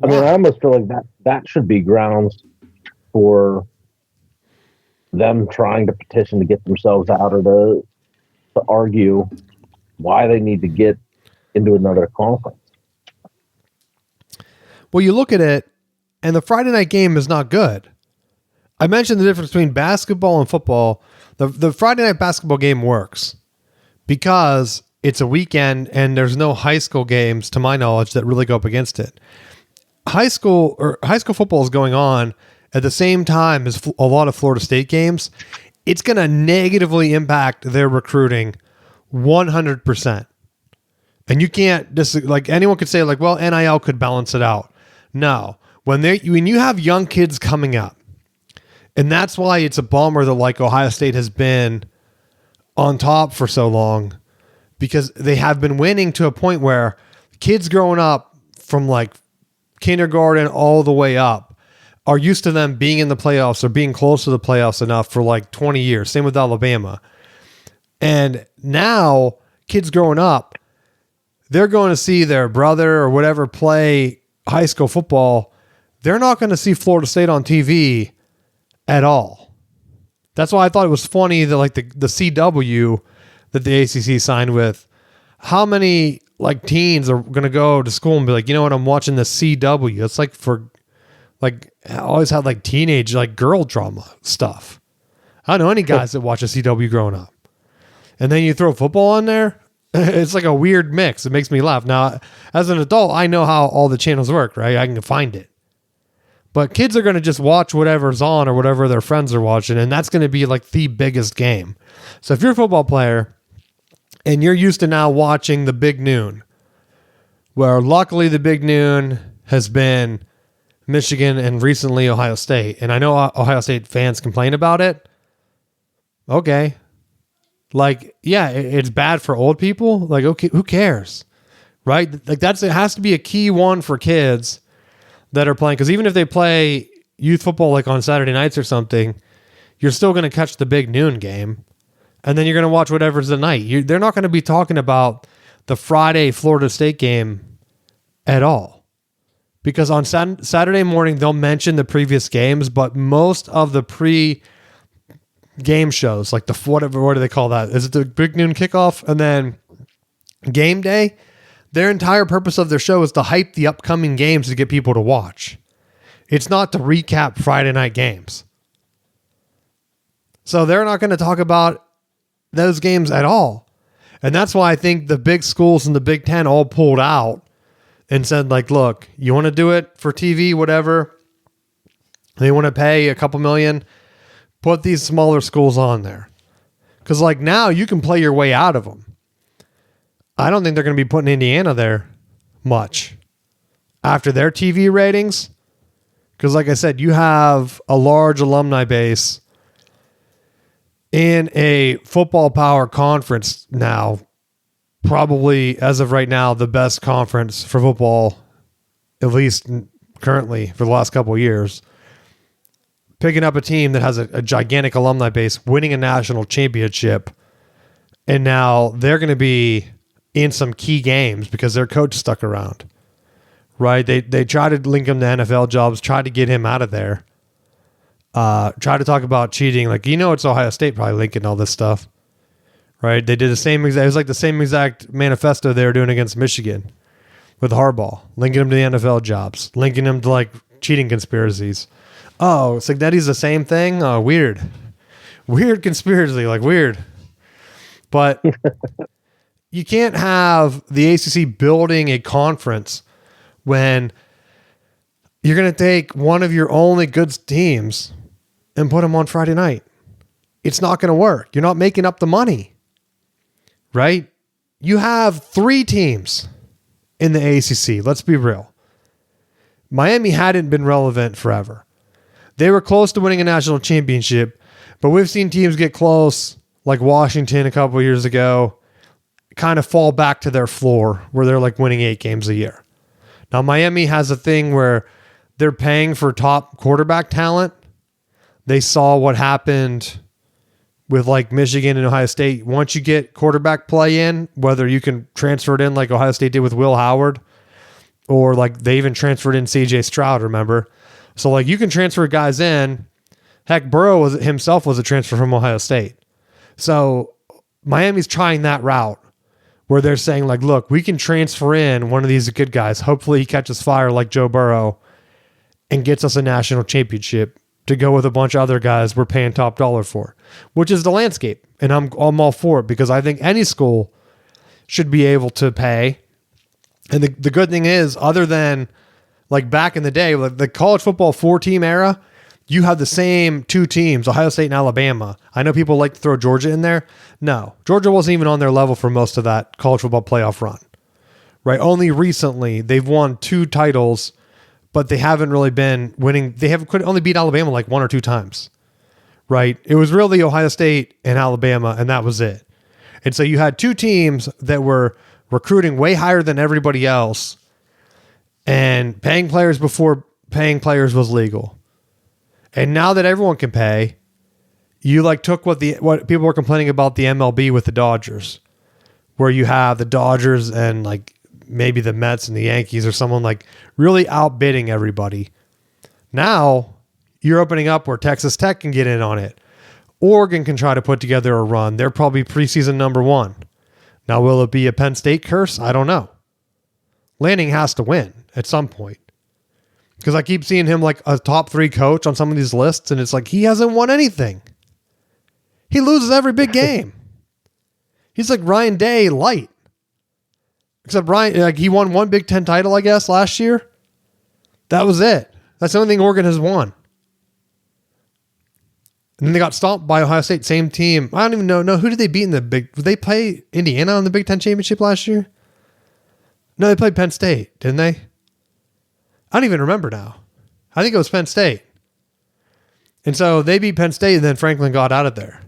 almost feel like that should be grounds for them trying to petition to get themselves out, or to argue why they need to get into another conference. Well, you look at it, and the Friday night game is not good. I mentioned the difference between basketball and football. The Friday night basketball game works because it's a weekend and there's no high school games, to my knowledge, that really go up against it. High school football is going on at the same time as a lot of Florida State games. It's going to negatively impact their recruiting 100%. And you can't just, like, anyone could say like, well, NIL could balance it out. No, when you have young kids coming up, and that's why it's a bummer that like Ohio State has been on top for so long, because they have been winning to a point where kids growing up from like kindergarten all the way up are used to them being in the playoffs or being close to the playoffs enough for like 20 years. Same with Alabama. And now kids growing up, they're going to see their brother or whatever play high school football. They're not going to see Florida State on TV at all. That's why I thought it was funny that like the CW that the ACC signed with, how many like teens are going to go to school and be like, you know what, I'm watching the CW. It's like for like, I always had like teenage like girl drama stuff. I don't know any guys that watch a CW growing up. And then you throw football on there. It's like a weird mix. It makes me laugh. Now, as an adult, I know how all the channels work, right? I can find it. But kids are going to just watch whatever's on or whatever their friends are watching, and that's going to be like the biggest game. So if you're a football player and you're used to now watching the big noon, where luckily the big noon has been Michigan and recently Ohio State, and I know Ohio State fans complain about it. Okay. Like, yeah, it's bad for old people. Like, okay, who cares? Right? Like it has to be a key one for kids that are playing, because even if they play youth football like on Saturday nights or something, you're still going to catch the big noon game, and then you're going to watch whatever's the night. They're not going to be talking about the Friday Florida State game at all, because on Saturday morning they'll mention the previous games, but most of the pre-game shows, like what do they call that? Is it the big noon kickoff and then game day? Their entire purpose of their show is to hype the upcoming games to get people to watch. It's not to recap Friday night games. So they're not going to talk about those games at all. And that's why I think the big schools in the Big Ten all pulled out and said, like, look, you want to do it for TV, whatever. They want to pay a couple million. Put these smaller schools on there. Because like now you can play your way out of them. I don't think they're going to be putting Indiana there much after their TV ratings. Because like I said, you have a large alumni base in a football power conference now. Probably, as of right now, the best conference for football, at least currently for the last couple of years. Picking up a team that has a gigantic alumni base, winning a national championship, and now they're going to be in some key games because their coach stuck around, right? They try to link him to NFL jobs, try to get him out of there, try to talk about cheating. Like, it's Ohio State probably linking all this stuff, right? They did the same exact, it was like the same exact manifesto they were doing against Michigan with Harbaugh, linking him to the NFL jobs, linking him to like cheating conspiracies. Oh, Cignetti's the same thing? Oh, weird. Weird conspiracy, like weird. But you can't have the ACC building a conference when you're going to take one of your only good teams and put them on Friday night. It's not going to work. You're not making up the money, right? You have 3 teams in the ACC. Let's be real. Miami hadn't been relevant forever. They were close to winning a national championship, but we've seen teams get close, like Washington a couple of years ago, kind of fall back to their floor where they're like winning 8 games a year. Now, Miami has a thing where they're paying for top quarterback talent. They saw what happened with like Michigan and Ohio State. Once you get quarterback play in, whether you can transfer it in like Ohio State did with Will Howard, or like they even transferred in CJ Stroud, remember? So like you can transfer guys in. Heck, Burrow himself was a transfer from Ohio State. So Miami's trying that route where they're saying like, look, we can transfer in one of these good guys. Hopefully he catches fire like Joe Burrow and gets us a national championship to go with a bunch of other guys we're paying top dollar for, which is the landscape. And I'm all for it because I think any school should be able to pay. And the good thing is, other than like back in the day, like the college football 4-team era, you have the same 2 teams, Ohio State and Alabama. I know people like to throw Georgia in there. No, Georgia wasn't even on their level for most of that college football playoff run, right? Only recently they've won 2 titles, but they haven't really been winning. They could only beat Alabama like 1 or 2 times, right? It was really Ohio State and Alabama, and that was it. And so you had 2 teams that were recruiting way higher than everybody else and paying players before paying players was legal. And now that everyone can pay, you like took what people were complaining about the MLB with the Dodgers, where you have the Dodgers and like maybe the Mets and the Yankees or someone like really outbidding everybody. Now you're opening up where Texas Tech can get in on it. Oregon can try to put together a run. They're probably preseason number 1. Now, will it be a Penn State curse? I don't know. Lanning has to win at some point. Because I keep seeing him like a top 3 coach on some of these lists, and it's like he hasn't won anything. He loses every big game. He's like Ryan Day light. Except Ryan, like he won one Big Ten title, I guess, last year. That was it. That's the only thing Oregon has won. And then they got stomped by Ohio State, same team. I don't even know. No, who did they beat in the Big? Did they play Indiana on the Big Ten championship last year? No, they played Penn State, didn't they? I don't even remember now. I think it was Penn State. And so they beat Penn State, and then Franklin got out of there.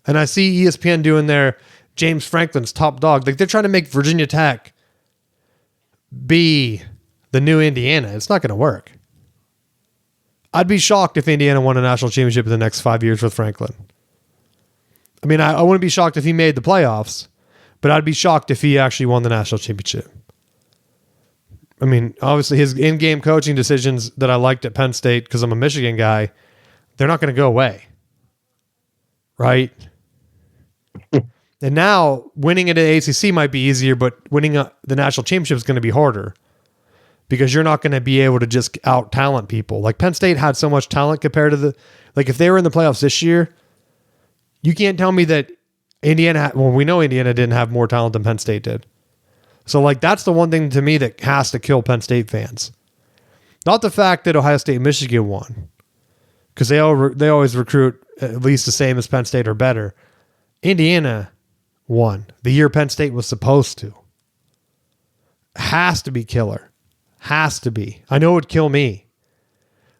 And I see ESPN doing their James Franklin's top dog. Like they're trying to make Virginia Tech be the new Indiana. It's not going to work. I'd be shocked if Indiana won a national championship in the next 5 years with Franklin. I mean, I wouldn't be shocked if he made the playoffs, but I'd be shocked if he actually won the national championship. I mean, obviously his in-game coaching decisions that I liked at Penn State, because I'm a Michigan guy, they're not going to go away. Right? And now winning at the ACC might be easier, but winning the national championship is going to be harder. Because you're not going to be able to just out-talent people. Like Penn State had so much talent compared to like if they were in the playoffs this year, you can't tell me that Indiana, well, we know Indiana didn't have more talent than Penn State did. So like that's the one thing to me that has to kill Penn State fans. Not the fact that Ohio State and Michigan won. Because they always recruit at least the same as Penn State or better. Indiana won the year Penn State was supposed to. Has to be killer. Has to be. I know it would kill me.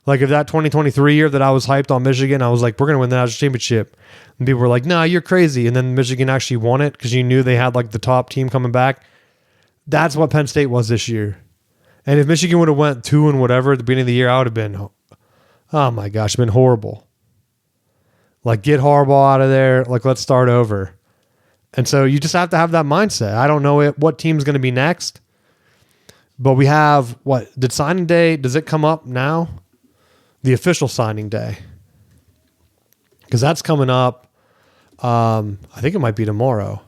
Like if that 2023 year that I was hyped on Michigan, I was like, we're going to win the national championship. And people were like, nah, you're crazy. And then Michigan actually won it because you knew they had like the top team coming back. That's what Penn State was this year. And if Michigan would have went 2 and whatever at the beginning of the year, I would have been, oh my gosh, it's been horrible. Like get Harbaugh out of there. Like let's start over. And so you just have to have that mindset. I don't know what team's going to be next. But we have, did signing day, does it come up now? The official signing day. Because that's coming up, I think it might be tomorrow.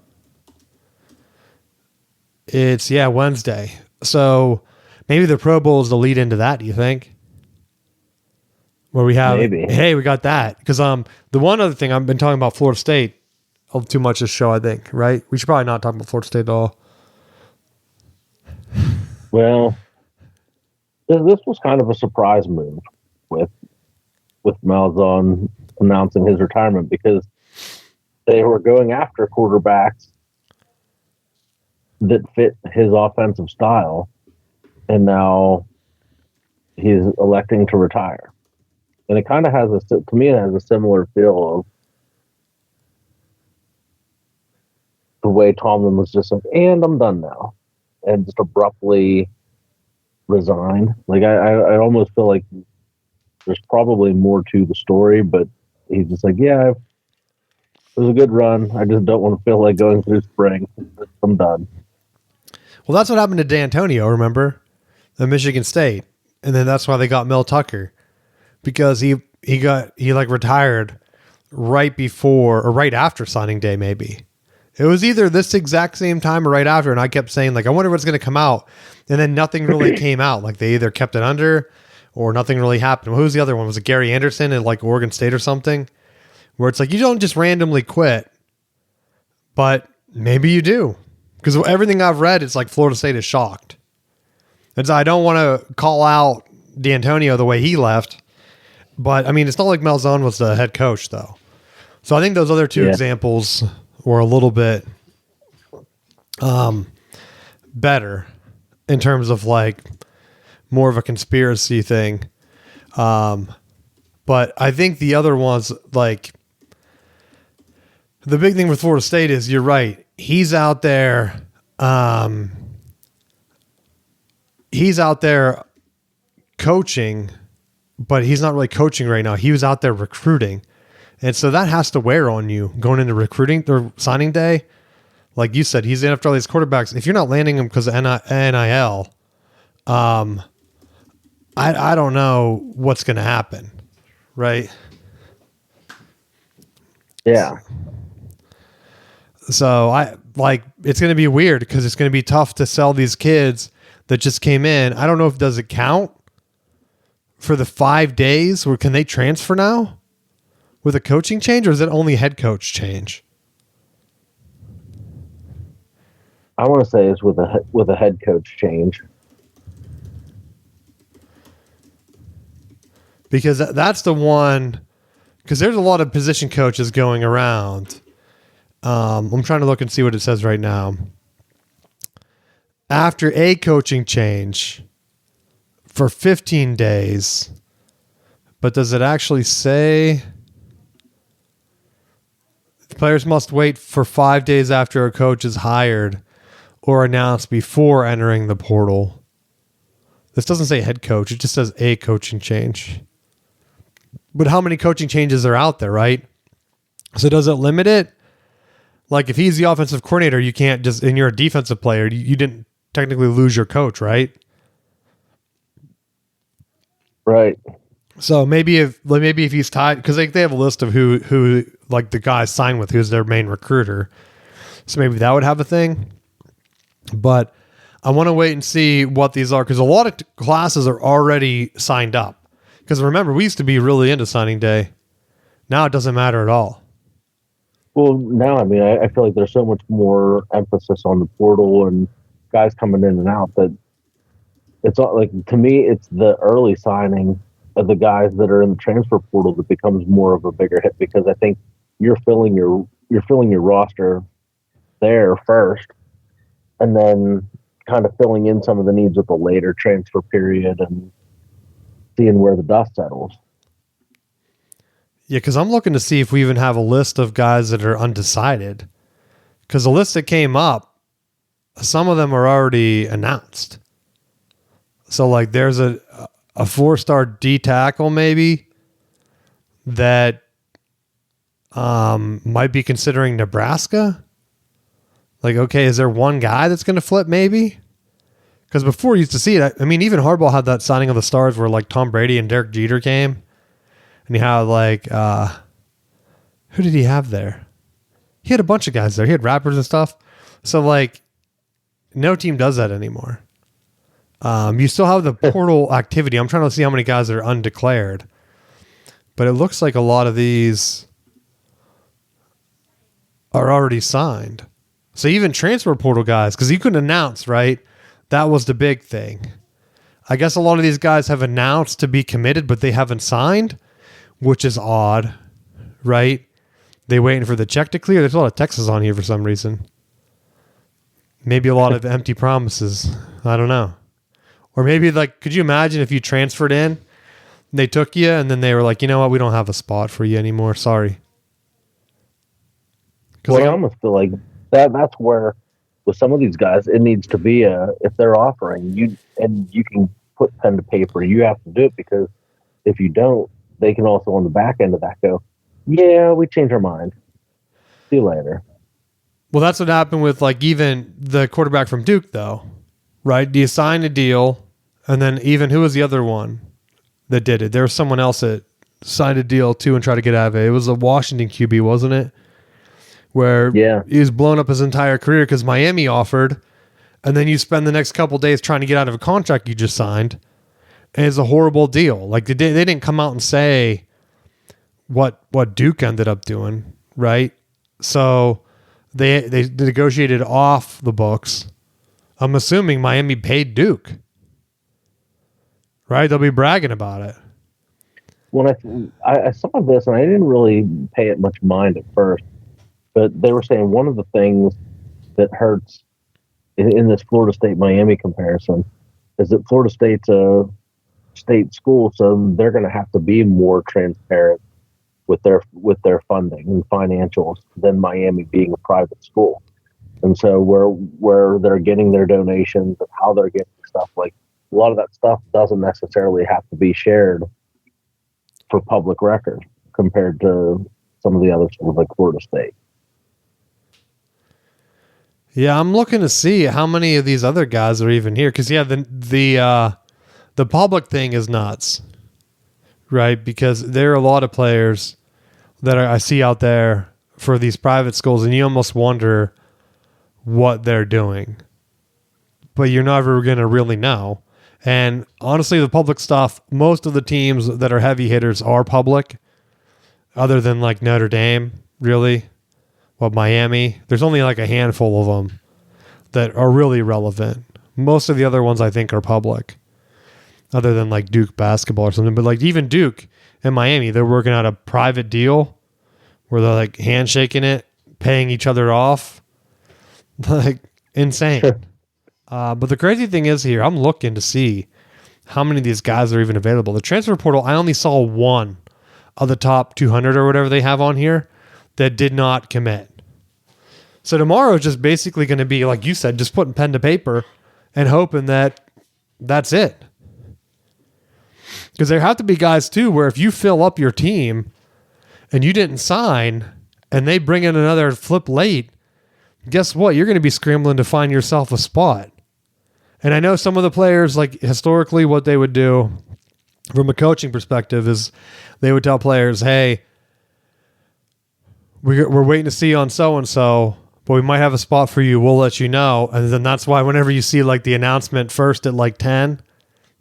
It's, Wednesday. So maybe the Pro Bowl is the lead into that, do you think? Where we have, hey, we got that. Because the one other thing, I've been talking about Florida State too much this show, I think, right? We should probably not talk about Florida State at all. Well, this was kind of a surprise move with Malzahn announcing his retirement because they were going after quarterbacks that fit his offensive style, and now he's electing to retire. And it kind of has to me, it has a similar feel of the way Tomlin was just like, and I'm done now. And just abruptly resigned. Like I almost feel like there's probably more to the story, but he's just like, yeah, it was a good run. I just don't want to feel like going through spring. I'm done. Well, that's what happened to D'Antonio, remember? At Michigan State. And then that's why they got Mel Tucker. Because he retired right before or right after signing day, maybe. It was either this exact same time or right after, and I kept saying, like, I wonder what's going to come out. And then nothing really came out. Like, they either kept it under or nothing really happened. Who was the other one? Was it Gary Anderson at, like, Oregon State or something? Where it's like, you don't just randomly quit, but maybe you do. Because everything I've read, it's like Florida State is shocked. And so I don't want to call out D'Antonio the way he left, but, I mean, it's not like Malzahn was the head coach, though. So I think those other two examples were a little bit better in terms of like more of a conspiracy thing. But I think the other ones, like the big thing with Florida State is you're right. He's out there. He's out there coaching, but he's not really coaching right now. He was out there recruiting. And so that has to wear on you going into recruiting or signing day. Like you said, he's in after all these quarterbacks. If you're not landing them because of NIL, I don't know what's going to happen. Right. Yeah. So it's going to be weird because it's going to be tough to sell these kids that just came in. I don't know if does it count for the 5 days or can they transfer now? with a coaching change, or is it only head coach change? I want to say it's with a head coach change. Because that's the one. Because there's a lot of position coaches going around. I'm trying to look and see what it says right now. After a coaching change for 15 days, but does it actually say the players must wait for 5 days after a coach is hired or announced before entering the portal? This doesn't say head coach. It just says a coaching change. But how many coaching changes are out there, right? So does it limit it? Like if he's the offensive coordinator, you can't just, and you're a defensive player, you didn't technically lose your coach, right? Right. So maybe if he's tied, because they have a list of who like the guys sign with, who's their main recruiter. So maybe that would have a thing. But I want to wait and see what these are, because a lot of classes are already signed up. Because remember, we used to be really into signing day. Now it doesn't matter at all. Well, now, I mean, I feel like there's so much more emphasis on the portal and guys coming in and out that it's all, like, to me, it's the early signing of the guys that are in the transfer portal that becomes more of a bigger hit, because I think you're filling your roster there first, and then kind of filling in some of the needs with the later transfer period and seeing where the dust settles. Yeah, because I'm looking to see if we even have a list of guys that are undecided. Because the list that came up, some of them are already announced. So, like, there's a 4-star D tackle maybe that might be considering Nebraska. Like, okay, is there one guy that's going to flip maybe? Because before you used to see it, I mean, even Harbaugh had that signing of the stars where like Tom Brady and Derek Jeter came. And he had like, who did he have there? He had a bunch of guys there. He had rappers and stuff. So like, no team does that anymore. You still have the portal activity. I'm trying to see how many guys are undeclared. But it looks like a lot of these are already signed. So even transfer portal guys, because you couldn't announce, right? That was the big thing. I guess a lot of these guys have announced to be committed, but they haven't signed, which is odd, right? They waiting for the check to clear. There's a lot of Texas on here for some reason. Maybe a lot of empty promises. I don't know. Or maybe like, could you imagine if you transferred in, they took you, and then they were like, you know what, we don't have a spot for you anymore. Sorry. Well, I almost feel like that's where, with some of these guys, it needs to be if they're offering you and you can put pen to paper, you have to do it, because if you don't, they can also on the back end of that go, yeah, we changed our mind. See you later. Well, that's what happened with like even the quarterback from Duke, though, right? Do you sign a deal, and then even who was the other one that did it? There was someone else that signed a deal too and tried to get out of it. It was a Washington QB, wasn't it? Where he was blown up his entire career because Miami offered, and then you spend the next couple days trying to get out of a contract you just signed, and it's a horrible deal. Like they didn't come out and say what Duke ended up doing, right? So they negotiated off the books. I'm assuming Miami paid Duke, right? They'll be bragging about it. When I saw this, and I didn't really pay it much mind at first, but they were saying one of the things that hurts in this Florida State-Miami comparison is that Florida State's a state school, so they're going to have to be more transparent with their funding and financials than Miami being a private school. And so where they're getting their donations and how they're getting stuff, like a lot of that stuff doesn't necessarily have to be shared for public record compared to some of the other schools like Florida State. Yeah, I'm looking to see how many of these other guys are even here. Because, the public thing is nuts, right? Because there are a lot of players that I see out there for these private schools, and you almost wonder what they're doing. But you're never going to really know. And honestly, the public stuff, most of the teams that are heavy hitters are public. other than like Notre Dame, really. Well, Miami. There's only like a handful of them that are really relevant. Most of the other ones I think are public, other than like Duke basketball or something. But like even Duke and Miami, they're working out a private deal where they're like handshaking it, paying each other off. Like insane. But the crazy thing is here, I'm looking to see how many of these guys are even available. The transfer portal, I only saw one of the top 200 or whatever they have on here that did not commit. So tomorrow is just basically going to be, like you said, just putting pen to paper and hoping that that's it. Because there have to be guys too where if you fill up your team and you didn't sign and they bring in another flip late, guess what? You're going to be scrambling to find yourself a spot. And I know some of the players, like historically what they would do from a coaching perspective is they would tell players, hey, we're waiting to see on so-and-so, but we might have a spot for you. We'll let you know. And then that's why whenever you see like the announcement first at like 10,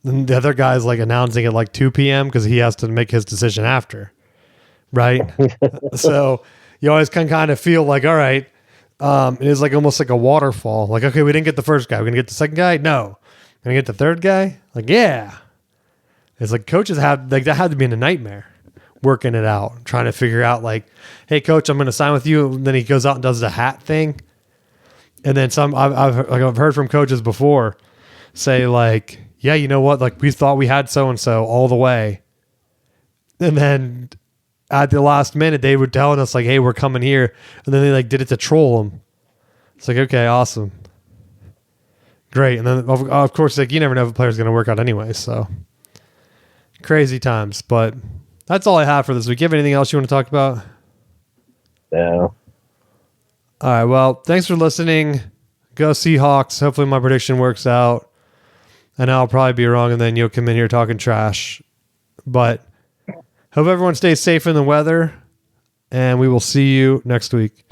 then the other guy's like announcing at like 2 p.m. because he has to make his decision after. Right? So you always can kind of feel like, all right, it is like almost like a waterfall. Like, okay, we didn't get the first guy. We're going to get the second guy? No. Going to get the third guy? Like, yeah. It's like coaches had, like that had to be in a nightmare working it out, trying to figure out like, hey, coach, I'm going to sign with you. And then he goes out and does the hat thing. And then I've heard from coaches before say like, yeah, you know what? Like we thought we had so-and-so all the way. And then at the last minute, they were telling us like, hey, we're coming here. And then they like did it to troll them. It's like, okay, awesome. Great. And then of course, like you never know if a player's going to work out anyway. So crazy times, but that's all I have for this week. You have anything else you want to talk about? No. All right. Well, thanks for listening. Go Seahawks. Hopefully my prediction works out. And I'll probably be wrong, and then you'll come in here talking trash. But hope everyone stays safe in the weather, and we will see you next week.